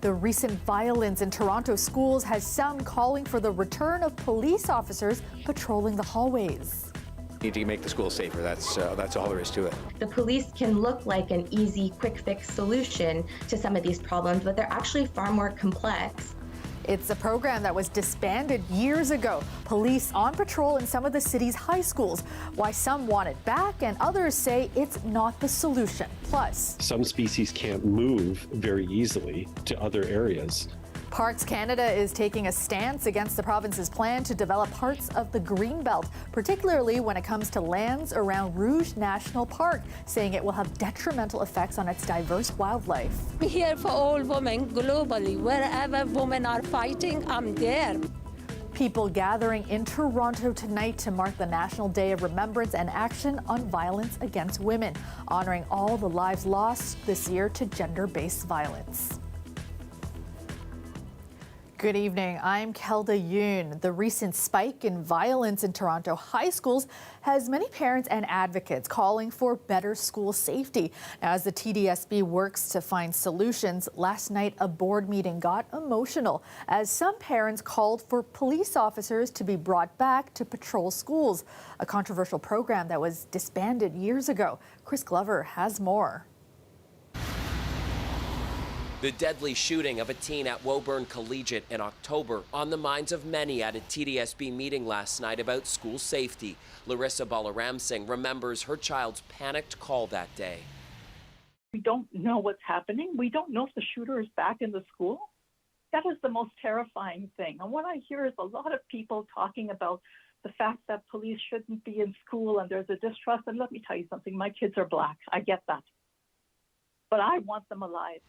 The recent violence in Toronto schools has some calling for the return of police officers patrolling the hallways. We need to make the schools safer. That's all there is to it. The police can look like an easy, quick fix solution to some of these problems, but they're actually far more complex. It's a program that was disbanded years ago. Police on patrol in some of the city's high schools. Why some want it back and others say it's not the solution. Plus, some species can't move very easily to other areas. Parks Canada is taking a stance against the province's plan to develop parts of the Greenbelt, particularly when it comes to lands around Rouge National Park, saying it will have detrimental effects on its diverse wildlife. I'm here for all women globally. Wherever women are fighting, I'm there. People gathering in Toronto tonight to mark the National Day of Remembrance and Action on Violence Against Women, honoring all the lives lost this year to gender-based violence. Good evening, I'm Kelda Yoon. The recent spike in violence in Toronto high schools has many parents and advocates calling for better school safety. Now, as the TDSB works to find solutions, last night a board meeting got emotional as some parents called for police officers to be brought back to patrol schools, a controversial program that was disbanded years ago. Chris Glover has more. The deadly shooting of a teen at Woburn Collegiate in October on the minds of many at a TDSB meeting last night about school safety. Larissa Balaram Singh remembers her child's panicked call that day. We don't know what's happening. We don't know if the shooter is back in the school. That is the most terrifying thing. And what I hear is a lot of people talking about the fact that police shouldn't be in school and there's a distrust. And let me tell you something, my kids are Black. I get that. But I want them alive.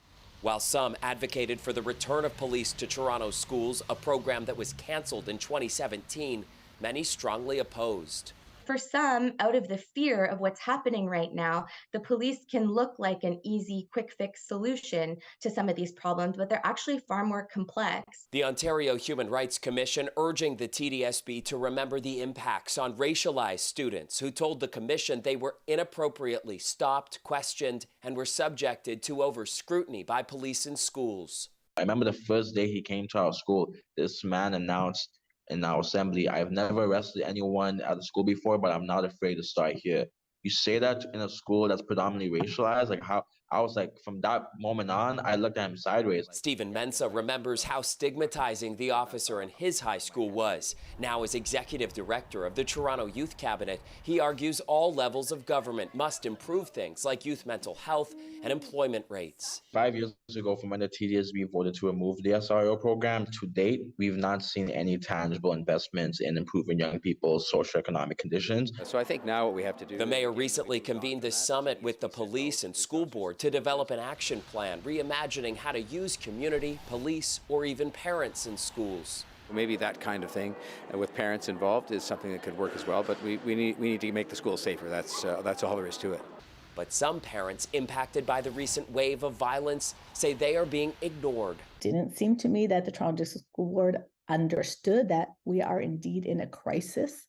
While some advocated for the return of police to Toronto schools, a program that was canceled in 2017, many strongly opposed. For some, out of the fear of what's happening right now, the police can look like an easy, quick fix solution to some of these problems, but they're actually far more complex. The Ontario Human Rights Commission urging the TDSB to remember the impacts on racialized students who told the commission they were inappropriately stopped, questioned, and were subjected to over-scrutiny by police in schools. I remember the first day he came to our school, this man announced in our assembly, "I've never arrested anyone at the school before, but I'm not afraid to start here." You say that in a school that's predominantly racialized, like how I was like, from that moment on, I looked at him sideways. Stephen Mensa remembers how stigmatizing the officer in his high school was. Now as executive director of the Toronto Youth Cabinet, he argues all levels of government must improve things like youth mental health and employment rates. 5 years ago, from when the TDSB voted to remove the SRO program, to date, we've not seen any tangible investments in improving young people's socioeconomic conditions. So I think now what we have to do... The mayor recently convened a summit with the police and school board to develop an action plan, reimagining how to use community, police, or even parents in schools. Maybe that kind of thing with parents involved is something that could work as well, but we need to make the schools safer. That's all there is to it. But some parents impacted by the recent wave of violence say they are being ignored. Didn't seem to me that the Toronto School Board understood that we are indeed in a crisis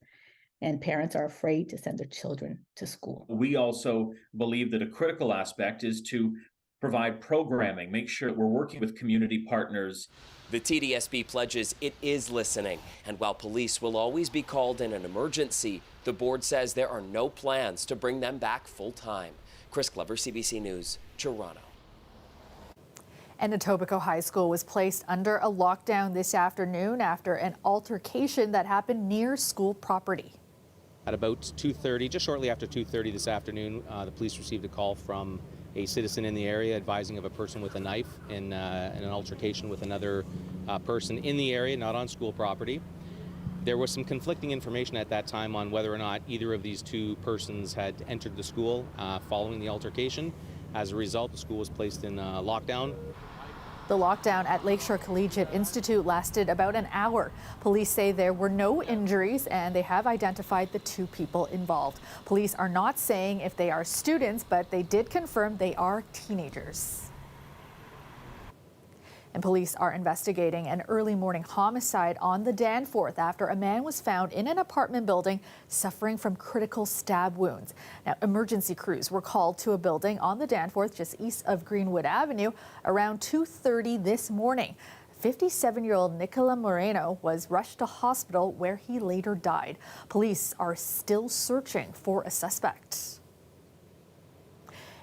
and parents are afraid to send their children to school. We also believe that a critical aspect is to provide programming, make sure we're working with community partners. The TDSB pledges it is listening, and while police will always be called in an emergency, the board says there are no plans to bring them back full-time. Chris Glover, CBC News, Toronto. And Etobicoke High School was placed under a lockdown this afternoon after an altercation that happened near school property. At about 2:30, just shortly after 2:30 this afternoon, the police received a call from a citizen in the area advising of a person with a knife in an altercation with another person in the area, not on school property. There was some conflicting information at that time on whether or not either of these two persons had entered the school following the altercation. As a result, the school was placed in lockdown. The lockdown at Lakeshore Collegiate Institute lasted about an hour. Police say there were no injuries and they have identified the two people involved. Police are not saying if they are students, but they did confirm they are teenagers. And police are investigating an early morning homicide on the Danforth after a man was found in an apartment building suffering from critical stab wounds. Now, emergency crews were called to a building on the Danforth just east of Greenwood Avenue around 2:30 this morning. 57-year-old Nicola Moreno was rushed to hospital where he later died. Police are still searching for a suspect.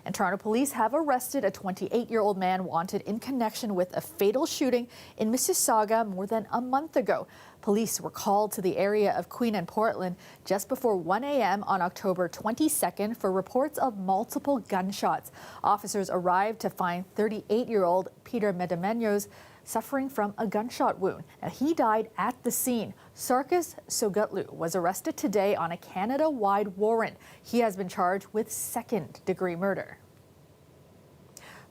And Toronto police have arrested a 28-year-old man wanted in connection with a fatal shooting in Mississauga more than a month ago. Police were called to the area of Queen and Portland just before 1 a.m. on October 22nd for reports of multiple gunshots. Officers arrived to find 38-year-old Peter Medamenos suffering from a gunshot wound. Now, he died at the scene. Sarkis Sogutlu was arrested today on a Canada-wide warrant. He has been charged with second-degree murder.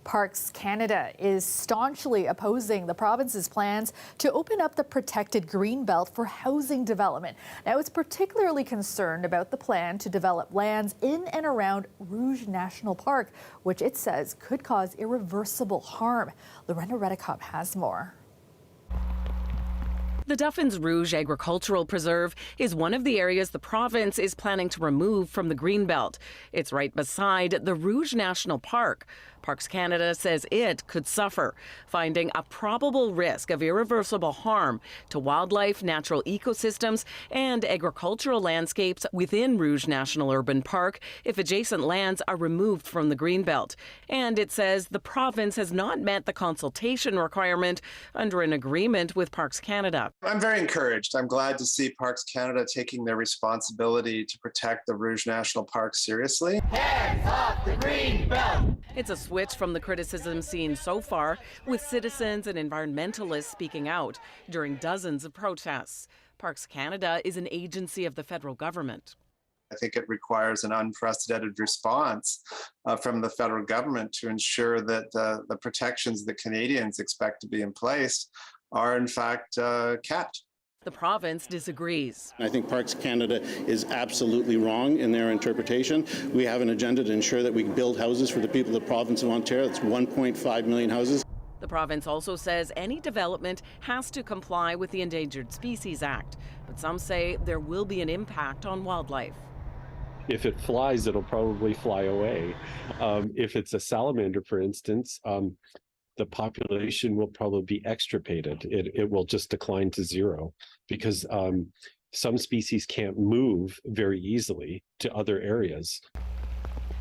Parks Canada is staunchly opposing the province's plans to open up the protected green belt for housing development. Now, it's particularly concerned about the plan to develop lands in and around Rouge National Park, which it says could cause irreversible harm. Lorena Redicop has more. The Duffins Rouge Agricultural Preserve is one of the areas the province is planning to remove from the Greenbelt. It's right beside the Rouge National Park. Parks Canada says it could suffer, finding a probable risk of irreversible harm to wildlife, natural ecosystems, and agricultural landscapes within Rouge National Urban Park if adjacent lands are removed from the Greenbelt. And it says the province has not met the consultation requirement under an agreement with Parks Canada. I'm very encouraged. I'm glad to see Parks Canada taking their responsibility to protect the Rouge National Park seriously. Hands off the Greenbelt! It's a switch from the criticism seen so far, with citizens and environmentalists speaking out during dozens of protests. Parks Canada is an agency of the federal government. I think it requires an unprecedented response from the federal government to ensure that the protections that Canadians expect to be in place are in fact kept. The province disagrees. I think Parks Canada is absolutely wrong in their interpretation. We have an agenda to ensure that we build houses for the people of the province of Ontario. That's 1.5 million houses. The province also says any development has to comply with the Endangered Species Act, but some say there will be an impact on wildlife. If it flies, it'll probably fly away. If it's a salamander, for instance, the population will probably be extirpated. It will just decline to zero because some species can't move very easily to other areas.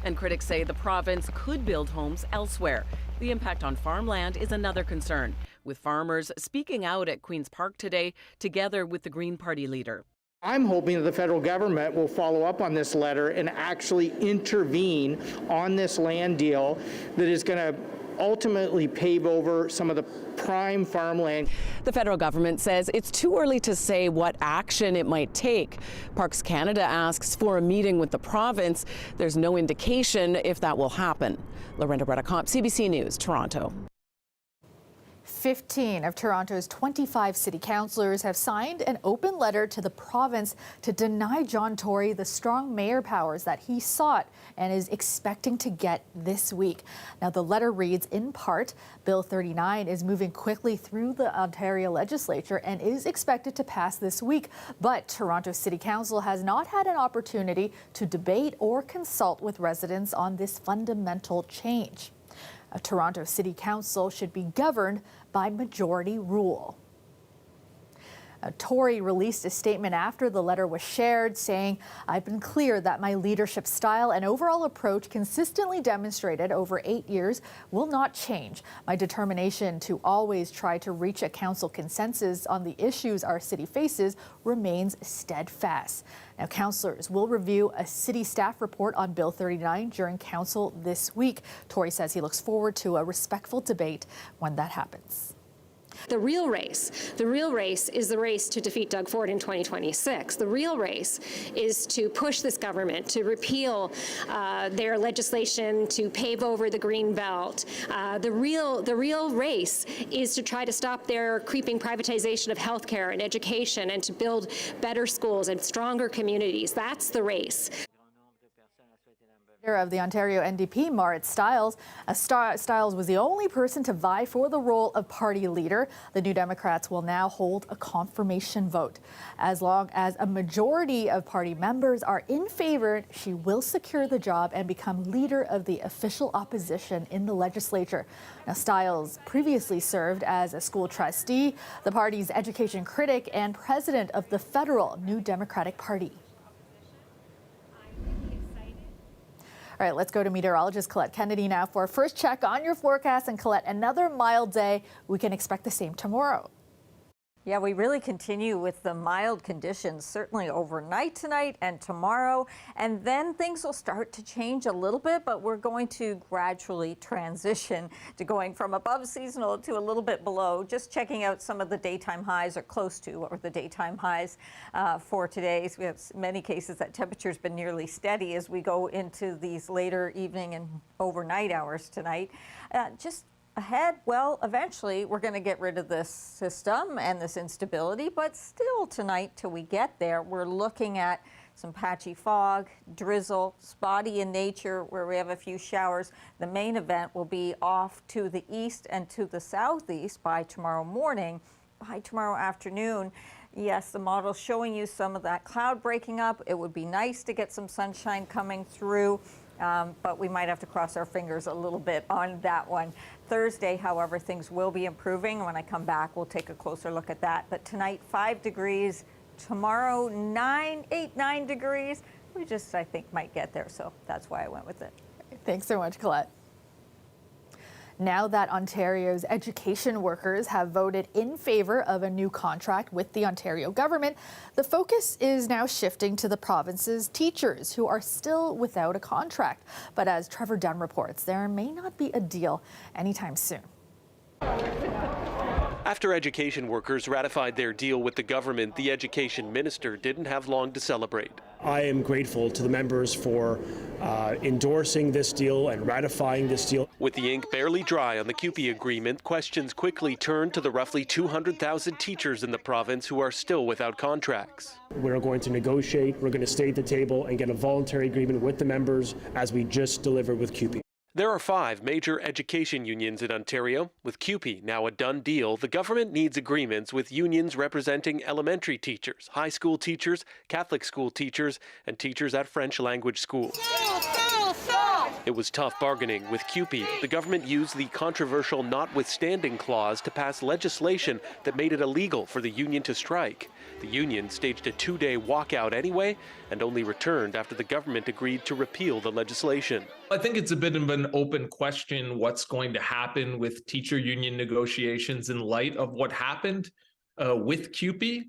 And critics say the province could build homes elsewhere. The impact on farmland is another concern, with farmers speaking out at Queen's Park today, together with the Green Party leader. I'm hoping that the federal government will follow up on this letter and actually intervene on this land deal that is going to ultimately pave over some of the prime farmland. The federal government says it's too early to say what action it might take. Parks Canada asks for a meeting with the province. There's no indication if that will happen. Lorena Redicop, CBC News, Toronto. 15 of Toronto's 25 city councillors have signed an open letter to the province to deny John Tory the strong mayor powers that he sought and is expecting to get this week. Now, the letter reads, in part, Bill 39 is moving quickly through the Ontario legislature and is expected to pass this week, but Toronto City Council has not had an opportunity to debate or consult with residents on this fundamental change. A Toronto City Council should be governed by majority rule. Tory released a statement after the letter was shared saying, I've been clear that my leadership style and overall approach consistently demonstrated over 8 years will not change. My determination to always try to reach a council consensus on the issues our city faces remains steadfast. Now, councillors will review a city staff report on Bill 39 during council this week. Tory says he looks forward to a respectful debate when that happens. The real race is the race to defeat Doug Ford in 2026. The real race is to push this government to repeal their legislation to pave over the green belt. The real race is to try to stop their creeping privatization of healthcare and education and to build better schools and stronger communities. That's the race. Of the Ontario NDP, Marit Stiles. Stiles was the only person to vie for the role of party leader. The New Democrats will now hold a confirmation vote. As long as a majority of party members are in favor, she will secure the job and become leader of the official opposition in the legislature. Now, Stiles previously served as a school trustee, the party's education critic, and president of the federal New Democratic Party. All right, let's go to meteorologist Colette Kennedy now for a first check on your forecast. And Colette, another mild day. We can expect the same tomorrow. Yeah, we really continue with the mild conditions, certainly overnight tonight and tomorrow. And then things will start to change a little bit, but we're going to gradually transition to going from above seasonal to a little bit below. Just checking out some of the daytime highs, or close to what were the daytime highs for today. So we have many cases that temperature's been nearly steady as we go into these later evening and overnight hours tonight. Just ahead, well, eventually we're going to get rid of this system and this instability, but still tonight till we get there, we're looking at some patchy fog, drizzle, spotty in nature where we have a few showers. The main event will be off to the east and to the southeast by tomorrow morning. By tomorrow afternoon, yes, the model's showing you some of that cloud breaking up. It would be nice to get some sunshine coming through. But we might have to cross our fingers a little bit on that one. Thursday, however, things will be improving. When I come back, we'll take a closer look at that. But tonight, 5 degrees. Tomorrow, 9 degrees. We just, I think, might get there. So that's why I went with it. Thanks so much, Colette. Now that Ontario's education workers have voted in favor of a new contract with the Ontario government, the focus is now shifting to the province's teachers who are still without a contract. But as Trevor Dunn reports, there may not be a deal anytime soon. After education workers ratified their deal with the government, the education minister didn't have long to celebrate. I am grateful to the members for endorsing this deal and ratifying this deal. With the ink barely dry on the CUPE agreement, questions quickly turned to the roughly 200,000 teachers in the province who are still without contracts. We're going to negotiate, we're going to stay at the table and get a voluntary agreement with the members as we just delivered with CUPE. There are 5 major education unions in Ontario. With CUPE now a done deal, the government needs agreements with unions representing elementary teachers, high school teachers, Catholic school teachers, and teachers at French language schools. It was tough bargaining. With CUPE, the government used the controversial notwithstanding clause to pass legislation that made it illegal for the union to strike. The union staged a 2-day walkout anyway and only returned after the government agreed to repeal the legislation. I think it's a bit of an open question what's going to happen with teacher union negotiations in light of what happened with CUPE.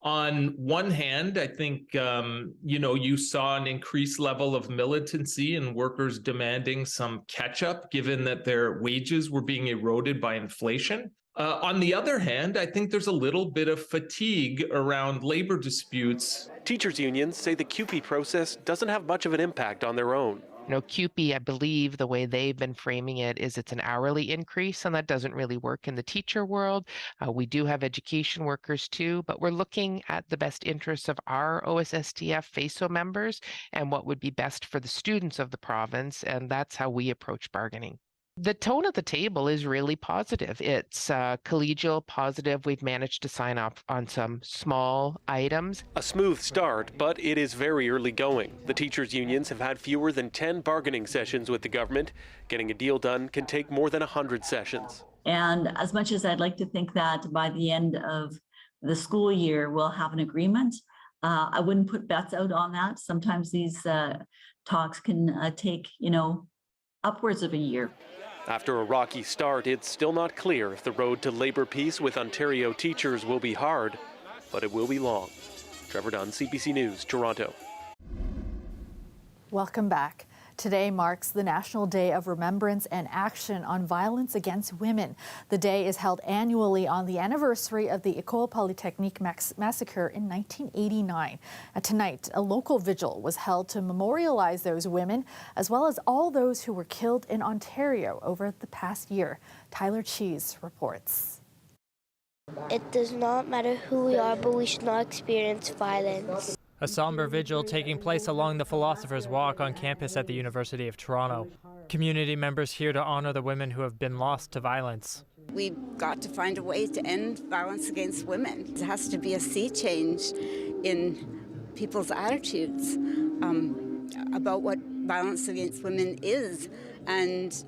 On one hand, I think, you saw an increased level of militancy and workers demanding some catch up, given that their wages were being eroded by inflation. On the other hand, I think there's a little bit of fatigue around labor disputes. Teachers unions say the CUPE process doesn't have much of an impact on their own. CUPE, I believe the way they've been framing it is it's an hourly increase, and that doesn't really work in the teacher world. We do have education workers too, but we're looking at the best interests of our OSSTF FASO members and what would be best for the students of the province, and that's how we approach bargaining. The tone at the table is really positive. It's collegial, positive. We've managed to sign off on some small items. A smooth start, but it is very early going. The teachers' unions have had fewer than 10 bargaining sessions with the government. Getting a deal done can take more than 100 sessions. And as much as I'd like to think that by the end of the school year, we'll have an agreement, I wouldn't put bets out on that. Sometimes these talks can take, upwards of a year. After a rocky start, it's still not clear if the road to labor peace with Ontario teachers will be hard, but it will be long. Trevor Dunn, CBC News, Toronto. Welcome back. Today marks the National Day of Remembrance and Action on Violence Against Women. The day is held annually on the anniversary of the École Polytechnique massacre in 1989. Tonight, a local vigil was held to memorialize those women, as well as all those who were killed in Ontario over the past year. Tyler Cheese reports. It does not matter who we are, but we should not experience violence. A somber vigil taking place along the Philosopher's Walk on campus at the University of Toronto. Community members here to honor the women who have been lost to violence. We've got to find a way to end violence against women. There has to be a sea change in people's attitudes about what violence against women is, and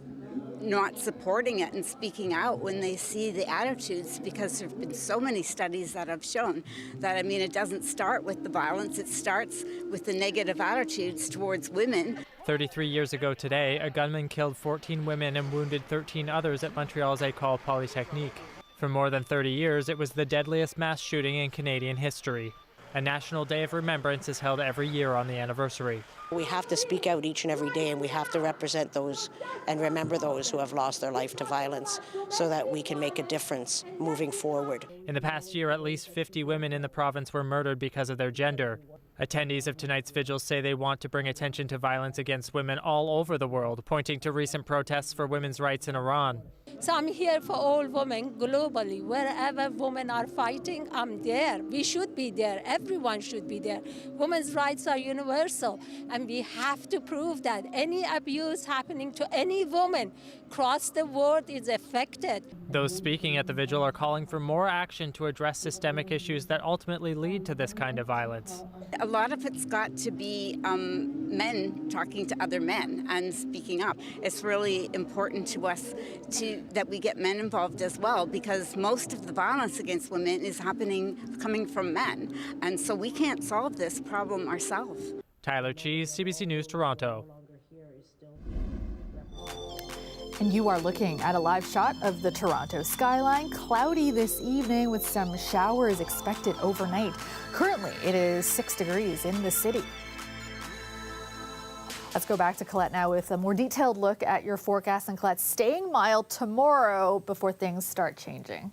not supporting it and speaking out when they see the attitudes, because there have been so many studies that have shown that, I mean, it doesn't start with the violence, it starts with the negative attitudes towards women. 33 years ago today, a gunman killed 14 women and wounded 13 others at Montreal's École Polytechnique. For more than 30 years, it was the deadliest mass shooting in Canadian history. A National Day of Remembrance is held every year on the anniversary. We have to speak out each and every day, and we have to represent those and remember those who have lost their life to violence, so that we can make a difference moving forward. In the past year, at least 50 women in the province were murdered because of their gender. Attendees of tonight's vigil say they want to bring attention to violence against women all over the world, pointing to recent protests for women's rights in Iran. So I'm here for all women globally. Wherever women are fighting, I'm there. We should be there. Everyone should be there. Women's rights are universal, and we have to prove that any abuse happening to any woman across the world is affected. Those speaking at the vigil are calling for more action to address systemic issues that ultimately lead to this kind of violence. A lot of it's got to be men talking to other men and speaking up. It's really important to us that we get men involved as well, because most of the violence against women is coming from men. And so we can't solve this problem ourselves. Tyler Cheese, CBC News, Toronto. And you are looking at a live shot of the Toronto skyline. Cloudy this evening with some showers expected overnight. Currently, it is 6 degrees in the city. Let's go back to Colette now with a more detailed look at your forecast. And Colette, staying mild tomorrow before things start changing.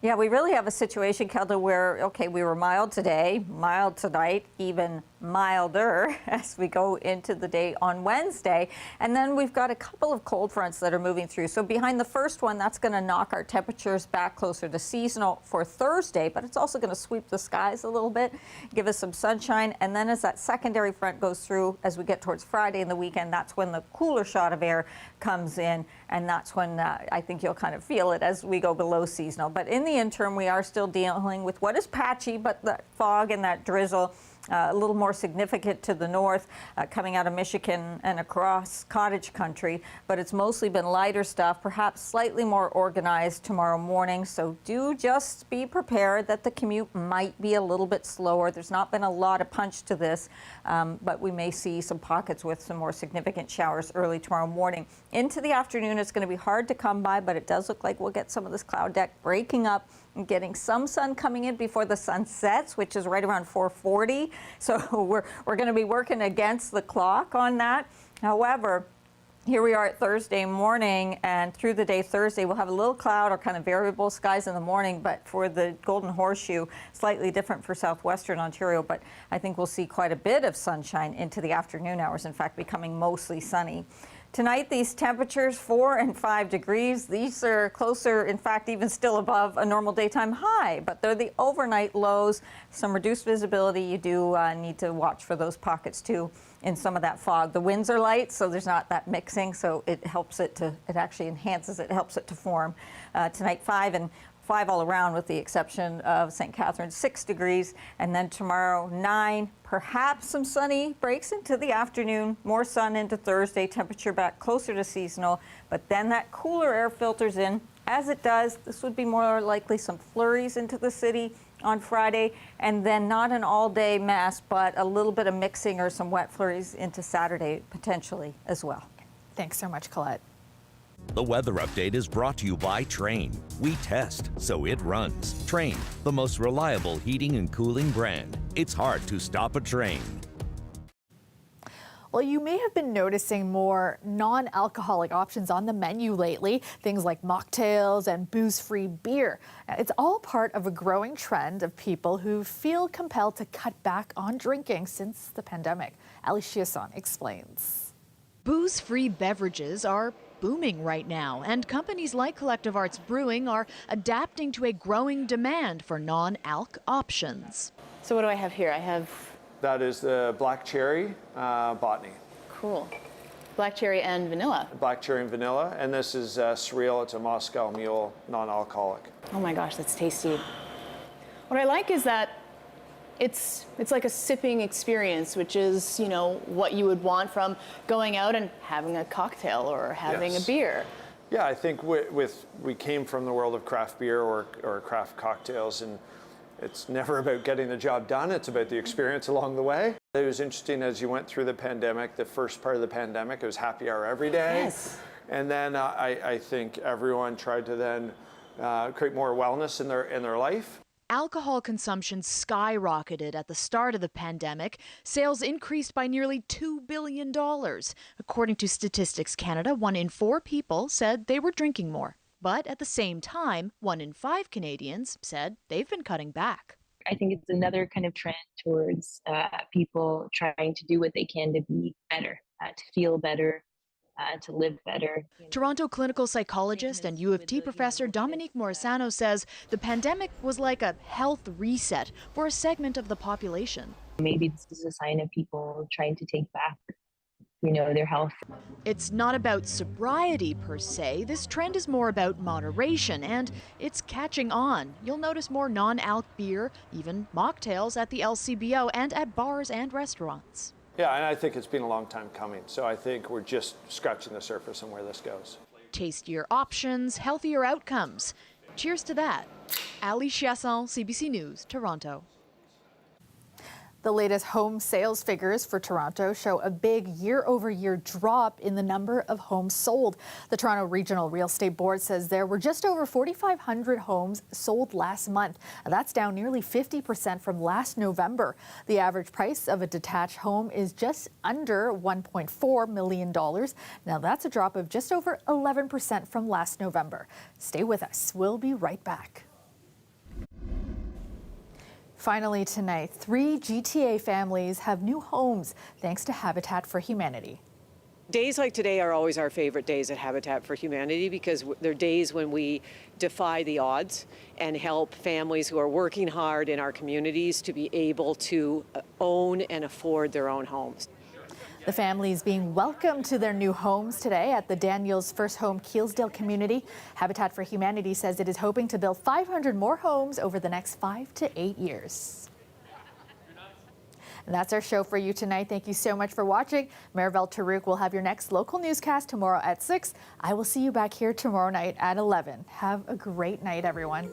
Yeah, we really have a situation, Kelda, where, okay, we were mild today, mild tonight, even milder as we go into the day on Wednesday. And then we've got a couple of cold fronts that are moving through. So behind the first one, that's going to knock our temperatures back closer to seasonal for Thursday, but it's also going to sweep the skies a little bit, give us some sunshine. And then as that secondary front goes through, as we get towards Friday and the weekend, that's when the cooler shot of air comes in. And that's when I think you'll kind of feel it as we go below seasonal. But in the interim, we are still dealing with what is patchy, but that fog and that drizzle a little more significant to the north, coming out of Michigan and across cottage country, but it's mostly been lighter stuff, perhaps slightly more organized tomorrow morning. So do just be prepared that the commute might be a little bit slower. There's not been a lot of punch to this, but we may see some pockets with some more significant showers early tomorrow morning. Into the afternoon, it's going to be hard to come by, but it does look like we'll get some of this cloud deck breaking up and getting some sun coming in before the sun sets, which is right around 4:40. So we're going to be working against the clock on that. However, here we are at Thursday morning, and through the day Thursday, we'll have a little cloud or kind of variable skies in the morning, but for the Golden Horseshoe, slightly different for southwestern Ontario, but I think we'll see quite a bit of sunshine into the afternoon hours, in fact, becoming mostly sunny. Tonight, these temperatures, 4 and 5 degrees. These are closer, in fact, even still above a normal daytime high, but they're the overnight lows. Some reduced visibility. You do need to watch for those pockets, too, in some of that fog. The winds are light, so there's not that mixing, so it helps it to, it actually enhances it, helps it to form. Tonight, 5 all around, with the exception of St. Catharines, 6 degrees. And then tomorrow, 9, perhaps some sunny breaks into the afternoon, more sun into Thursday, temperature back closer to seasonal. But then that cooler air filters in. As it does, this would be more likely some flurries into the city on Friday, and then not an all-day mass, but a little bit of mixing or some wet flurries into Saturday, potentially as well. Thanks so much, Colette. The weather update is brought to you by Trane. We test, so it runs. Trane, the most reliable heating and cooling brand. It's hard to stop a Trane. Well, you may have been noticing more non-alcoholic options on the menu lately, things like mocktails and booze-free beer. It's all part of a growing trend of people who feel compelled to cut back on drinking since the pandemic. Ali Chiasson explains. Booze-free beverages are booming right now, and companies like Collective Arts Brewing are adapting to a growing demand for non-alc options. So what do I have here? I have... That is the black cherry botany. Cool. Black cherry and vanilla. Black cherry and vanilla. And this is surreal. It's a Moscow Mule, non-alcoholic. Oh my gosh, that's tasty. What I like is that it's like a sipping experience, which is, you know, what you would want from going out and having a cocktail or having a beer. Yeah, I think we came from the world of craft beer or craft cocktails, and it's never about getting the job done. It's about the experience along the way. It was interesting as you went through the pandemic, the first part of the pandemic, it was happy hour every day. Yes. And then I think everyone tried to then create more wellness in their life. Alcohol consumption skyrocketed at the start of the pandemic. Sales increased by nearly $2 billion. According to Statistics Canada, 1 in 4 people said they were drinking more. But at the same time, 1 in 5 Canadians said they've been cutting back. I think it's another kind of trend towards people trying to do what they can to be better, to feel better, to live better. Toronto clinical psychologist and U of T professor Dominique Morisano says the pandemic was like a health reset for a segment of the population. Maybe this is a sign of people trying to take back, you know, their health. It's not about sobriety per se. This trend is more about moderation, and it's catching on. You'll notice more non-alc beer, even mocktails at the LCBO and at bars and restaurants. Yeah, and I think it's been a long time coming. So I think we're just scratching the surface on where this goes. Tastier options, healthier outcomes. Cheers to that. Ali Chiasson, CBC News, Toronto. The latest home sales figures for Toronto show a big year-over-year drop in the number of homes sold. The Toronto Regional Real Estate Board says there were just over 4,500 homes sold last month. That's down nearly 50% from last November. The average price of a detached home is just under $1.4 million. Now that's a drop of just over 11% from last November. Stay with us. We'll be right back. Finally tonight, 3 GTA families have new homes thanks to Habitat for Humanity. Days like today are always our favorite days at Habitat for Humanity because they're days when we defy the odds and help families who are working hard in our communities to be able to own and afford their own homes. The families being welcomed to their new homes today at the Daniels First Home Keelsdale community. Habitat for Humanity says it is hoping to build 500 more homes over the next 5 to 8 years. And that's our show for you tonight. Thank you so much for watching. Maribel Tarouk will have your next local newscast tomorrow at 6. I will see you back here tomorrow night at 11. Have a great night, everyone.